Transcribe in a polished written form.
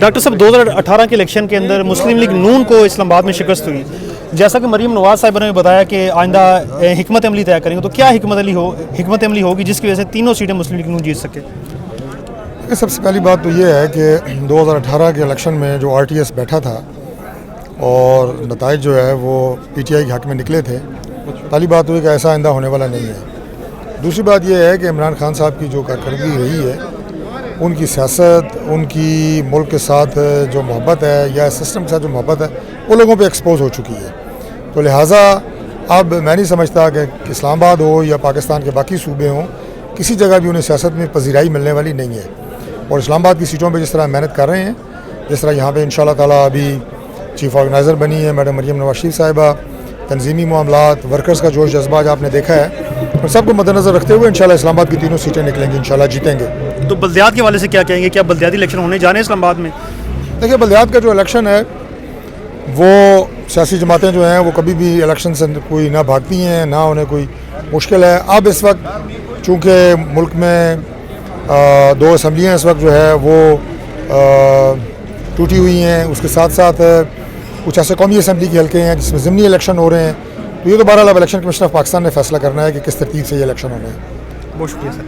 Doctor साहब 2018 के election के अंदर मुस्लिम लीग नून को इस्लामाबाद में शिकस्त हुई। जैसा कि मरीम नवाज साहिबा ने बताया कि आइंदा हिकमत अमली तय करेंगे, तो क्या हिकमत अमली होगी जिसकी वजह से तीनों सीटें मुस्लिम लीग नून जीत सके? सबसे पहली बात तो ये है कि 2018 के इलेक्शन में जो RTS बैठा था और नताइज जो है वो PTI के हक़ में निकले थे। पहली बात तो ये कि ऐसा आइंदा होने वाला नहीं है। दूसरी बात यह है कि इमरान खान साहब की जो कारकर्दगी रही है, उनकी सियासत, उनकी मुल्क के साथ जो मोहब्बत है या सिस्टम के साथ जो मोहब्बत है, वो लोगों पे एक्सपोज हो चुकी है। तो लिहाजा अब मैं नहीं समझता कि इस्लामाबाद हो या पाकिस्तान के बाकी सूबे हों, किसी जगह भी उन्हें सियासत में पजीराई मिलने वाली नहीं है। और इस्लामाबाद की सीटों पे जिस तरह मेहनत कर रहे हैं, जिस तरह यहाँ पे इंशाल्लाह ताला अभी चीफ ऑर्गेनाइज़र बनी है मैडम मरीम नवाज शरीफ साहिबा, तंजीमी मामलात, वर्कर्स का जोश जज्बा आज आपने देखा है, और सबको मद्देनज़र रखते हुए इंशाल्लाह इस्लामाबाद की तीनों सीटें निकलेंगी, इंशाल्लाह जीतेंगे। तो बल्दियात के हवाले से क्या कहेंगे, क्या बल्दियाती इलेक्शन होने जा रहे हैं इस्लामाबाद में? देखिए, बल्दियात का जो इलेक्शन है वो सियासी जमातें जो हैं वो कभी भी इलेक्शन से कोई ना भागती हैं, ना उन्हें कोई मुश्किल है। अब इस वक्त चूँकि मुल्क में 2 असम्बलियाँ इस वक्त जो है वो टूटी हुई हैं, उसके साथ साथ कुछ ऐसे कौमी असम्बली के हल्के हैं जिसमें ज़िमनी इलेक्शन हो रहे हैं, तो ये तो बहरहाल अब इलेक्शन कमीशन ऑफ पाकिस्तान ने फैसला करना है कि किस तरतीब से ये इलेक्शन होने हैं। बहुत शुक्रिया सर।